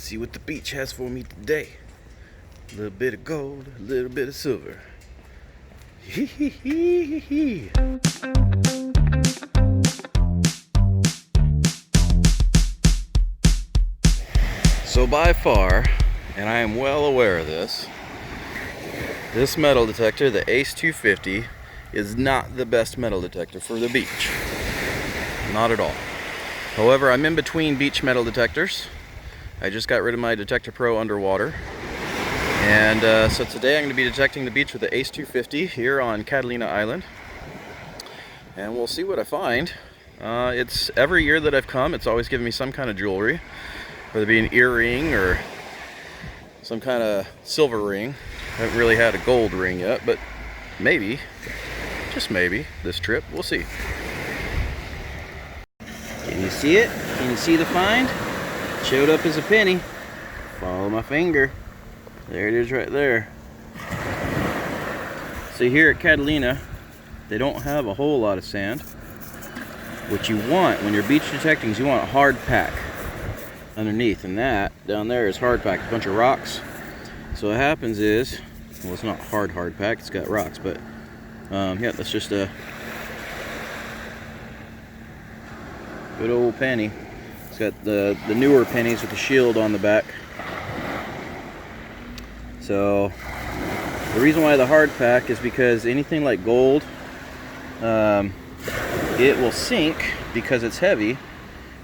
see what the beach has for me today. A little bit of gold, a little bit of silver. Hee hee hee hee. So by far, and I am well aware of this metal detector, the Ace 250, is not the best metal detector for the beach. Not at all. However, I'm in between beach metal detectors. I just got rid of my Detector Pro underwater. And so today I'm going to be detecting the beach with the Ace 250 here on Catalina Island. And we'll see what I find. It's every year that I've come, it's always given me some kind of jewelry. Whether it be an earring or some kind of silver ring. I haven't really had a gold ring yet, but maybe, just maybe, this trip, we'll see. Can you see it? Can you see the find? It showed up as a penny. Follow my finger. There it is right there. So here at Catalina, they don't have a whole lot of sand. What you want when you're beach detecting is you want a hard pack underneath, and that down there is hard packed, a bunch of rocks. So what happens is, well, it's not hard packed, it's got rocks, but yeah, that's just a good old penny. It's got the newer pennies with the shield on the back. So the reason why the hard pack is because anything like gold, it will sink because it's heavy,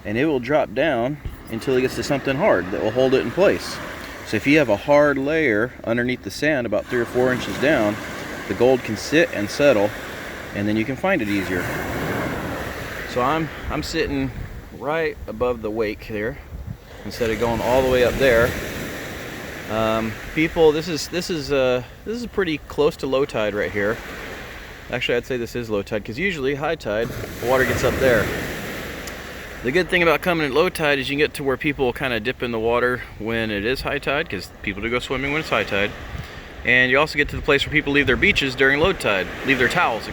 and it will drop down until it gets to something hard that will hold it in place. So if you have a hard layer underneath the sand about 3 or 4 inches down, the gold can sit and settle, and then you can find it easier. So I'm sitting right above the wake there instead of going all the way up there. People, this is pretty close to low tide right here. Actually, I'd say this is low tide because usually high tide, the water gets up there. The good thing about coming at low tide is you can get to where people kind of dip in the water when it is high tide, because people do go swimming when it's high tide. And you also get to the place where people leave their beaches during low tide. Leave their towels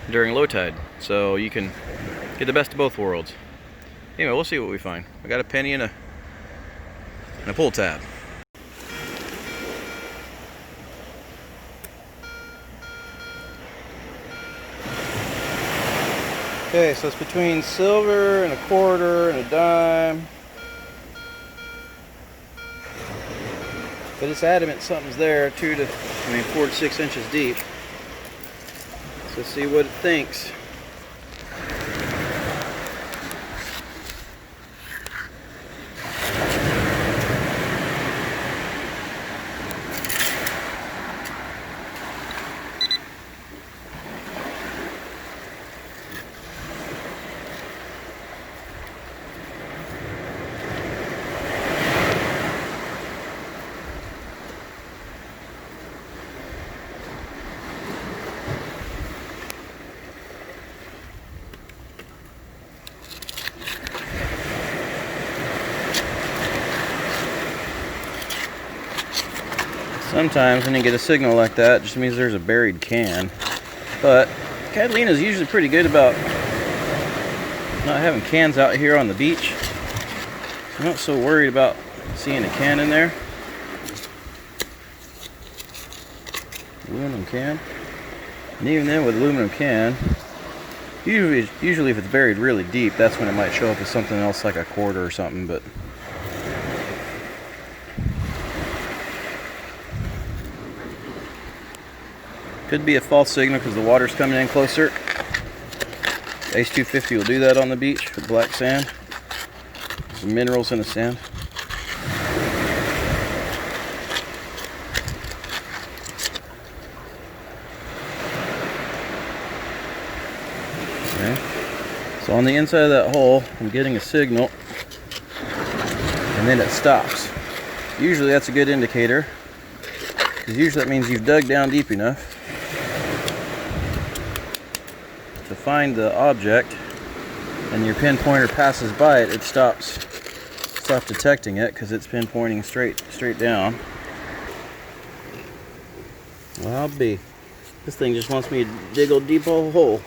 during low tide. So you can get the best of both worlds. Anyway, we'll see what we find. I got a penny and a pull tab. Okay, so it's between silver and a quarter and a dime. But it's adamant something's there, 4 to 6 inches deep. So let's see what it thinks. Sometimes when you get a signal like that, it just means there's a buried can. But Catalina's usually pretty good about not having cans out here on the beach. I'm not so worried about seeing a can in there. Aluminum can. And even then with aluminum can, usually if it's buried really deep, that's when it might show up as something else like a quarter or something, but could be a false signal because the water's coming in closer. Ace 250 will do that on the beach with black sand. Some minerals in the sand. Okay. So on the inside of that hole, I'm getting a signal, and then it stops. Usually that's a good indicator, because usually that means you've dug down deep enough to find the object, and your pinpointer passes by it, it stops detecting it because it's pinpointing straight down. Well, I'll be. This thing just wants me to dig a deep old hole.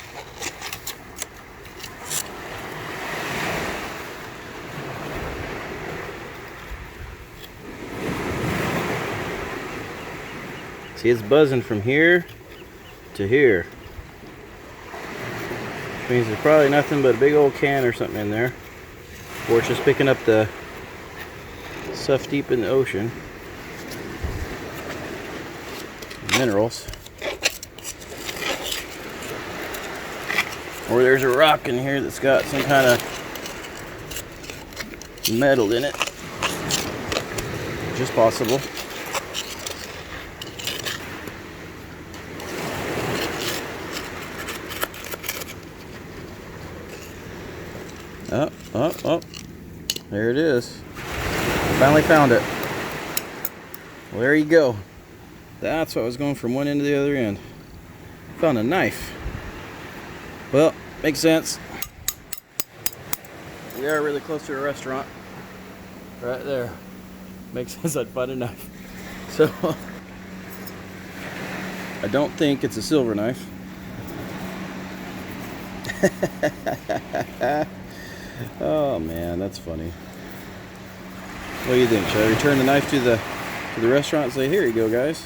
See, it's buzzing from here to here. Which means there's probably nothing but a big old can or something in there. Or it's just picking up the stuff deep in the ocean. Minerals. Or there's a rock in here that's got some kind of metal in it. Which is possible. Oh, there it is. Finally found it. Well, there you go. That's what was going from one end to the other end. Found a knife. Well, makes sense. We are really close to a restaurant. Right there. Makes sense I'd find a knife. So, I don't think it's a silver knife. Oh man, that's funny. What do you think? Should I return the knife to the restaurant and say, here you go, guys?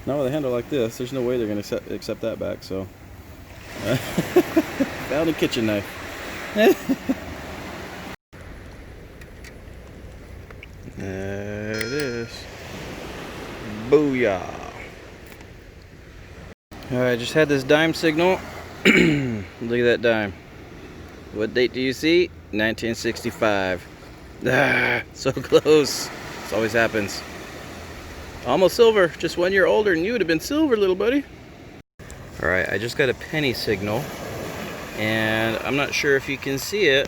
Not with a handle like this. There's no way they're going to accept that back. So, found a kitchen knife. There it is. Booyah! All right, just had this dime signal. Look at that dime. What date do you see? 1965. Ah, so close. This always happens. Almost silver. Just 1 year older than you would have been silver, little buddy. All right, I just got a penny signal, and I'm not sure if you can see it.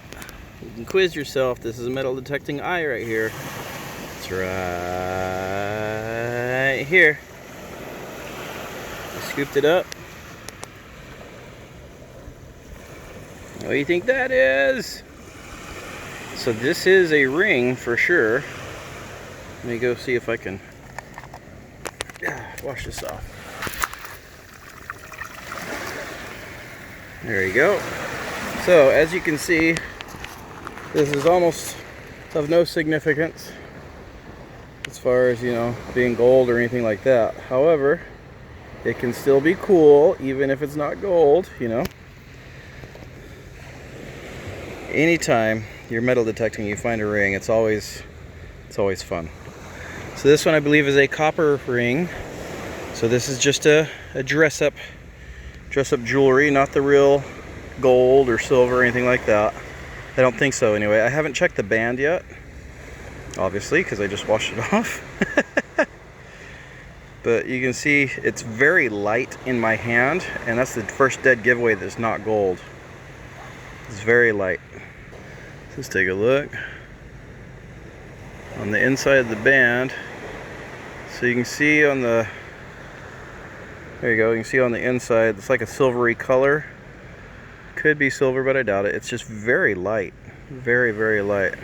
You can quiz yourself. This is a metal detecting eye right here. It's right here. I scooped it up. What do you think that is? So this is a ring for sure. Let me go see if I can wash this off. There you go. So as you can see, this is almost of no significance as far as, you know, being gold or anything like that. However, it can still be cool even if it's not gold, you know. Anytime you're metal detecting, you find a ring, it's always fun. So this one I believe is a copper ring. So this is just a dress up jewelry, not the real gold or silver or anything like that. I don't think so anyway. I haven't checked the band yet, obviously, because I just washed it off. But you can see it's very light in my hand, and that's the first dead giveaway that it's not gold. It's very light. Let's take a look on the inside of the band. So you can see on the, there you go, you can see on the inside, it's like a silvery color. Could be silver, but I doubt it. It's just very light, very, very light.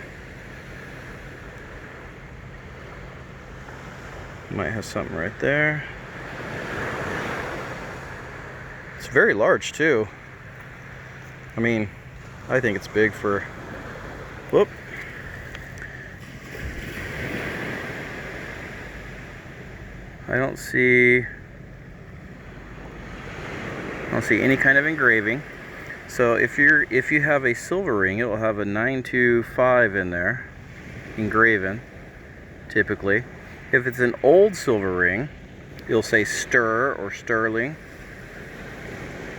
Might have something right there. It's very large too. I mean, I think it's big for, whoop. I don't see any kind of engraving. So if you have a silver ring, it will have a 925 in there, engraven, typically. If it's an old silver ring, it'll say stir or sterling.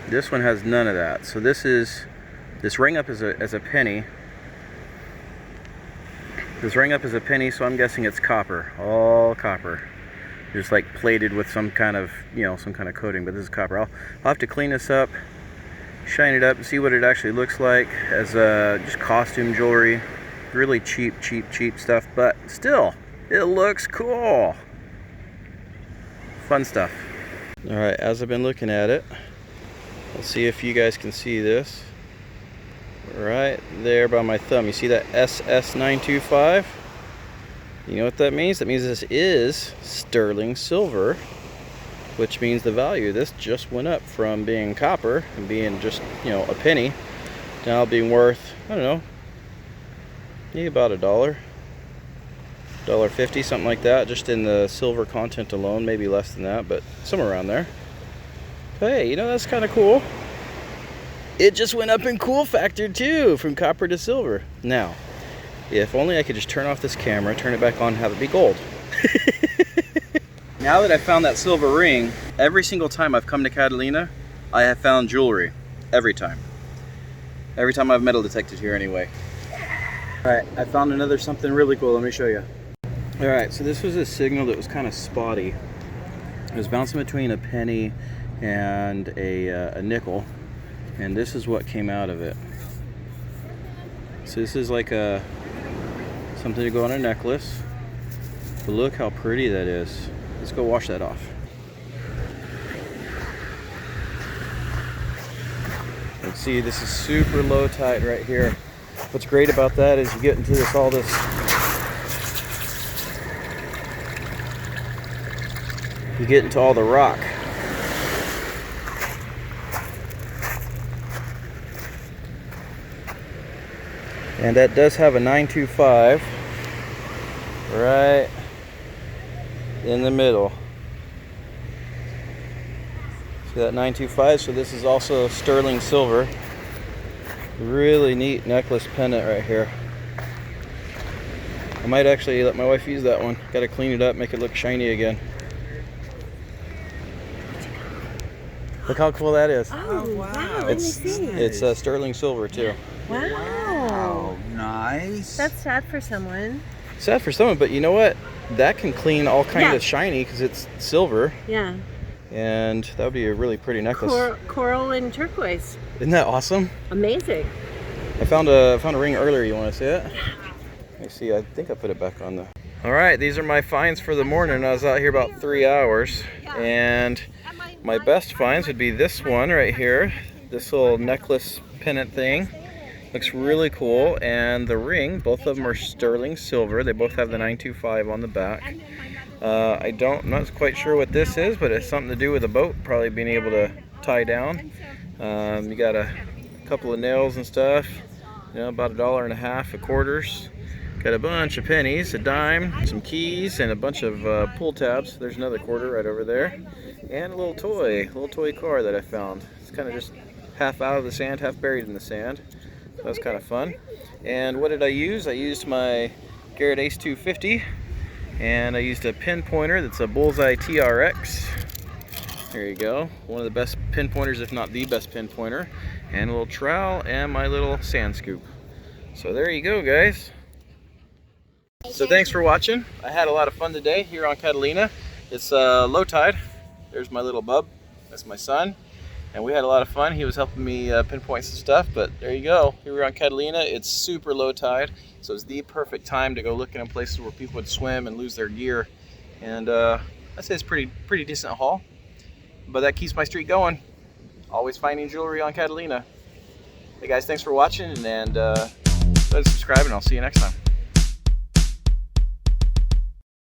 This one has none of that. So this ring up is a penny. This ring up is a penny, so I'm guessing it's copper, all copper. Just like plated with some kind of, you know, some kind of coating, but this is copper. I'll have to clean this up, shine it up, and see what it actually looks like as just costume jewelry. Really cheap stuff, but still, it looks cool. Fun stuff. All right, as I've been looking at it, let's see if you guys can see this. Right there by my thumb, you see that SS925? You know what that means? That means this is sterling silver, which means the value of this just went up from being copper and being just, you know, a penny, now being worth, I don't know, maybe about $1. $1.50, something like that, just in the silver content alone, maybe less than that, but somewhere around there. Hey, you know, that's kind of cool. It just went up in cool factor too, from copper to silver. Now, if only I could just turn off this camera, turn it back on, and have it be gold. Now that I found that silver ring, every single time I've come to Catalina, I have found jewelry. Every time. Every time I've metal detected here anyway. Alright, I found another something really cool. Let me show you. Alright, so this was a signal that was kind of spotty. It was bouncing between a penny and a nickel. And this is what came out of it. So this is like something to go on a necklace. But look how pretty that is. Let's go wash that off. Let's see, this is super low tide right here. What's great about that is you get into all this you get into all the rock. And that does have a 925 right in the middle. See that 925? So this is also sterling silver. Really neat necklace pendant right here. I might actually let my wife use that one. Gotta clean it up, make it look shiny again. Look how cool that is. Oh, wow. It's sterling silver too. Wow. Nice. That's sad for someone. Sad for someone, but you know what? That can clean all kind of shiny because it's silver. Yeah. And that would be a really pretty necklace. Coral and turquoise. Isn't that awesome? Amazing. I found a ring earlier. You want to see it? Let me see. I think I put it back on the. All right, these are my finds for the morning. I was out here about 3 hours, and my best finds would be this one right here. This little necklace pendant thing. Looks really cool, and the ring, both of them are sterling silver. They both have the 925 on the back. I'm not quite sure what this is, but it's something to do with a boat, probably being able to tie down. You got a couple of nails and stuff, you know, about $1.50 of quarters. Got a bunch of pennies, a dime, some keys, and a bunch of pull tabs. There's another quarter right over there, and a little toy car that I found. It's kind of just half out of the sand, half buried in the sand. So that was kind of fun. And what did I use? I used my Garrett Ace 250, and I used a pinpointer that's a Bullseye TRX. There you go. One of the best pinpointers, if not the best pinpointer. And a little trowel and my little sand scoop. So there you go, guys. So thanks for watching. I had a lot of fun today here on Catalina. It's low tide. There's my little bub. That's my son. And we had a lot of fun. He was helping me pinpoint some stuff, but there you go. Here we're on Catalina. It's super low tide, so it's the perfect time to go looking in places where people would swim and lose their gear. And I'd say it's pretty decent haul, but that keeps my streak going. Always finding jewelry on Catalina. Hey guys, thanks for watching, and subscribe, and I'll see you next time.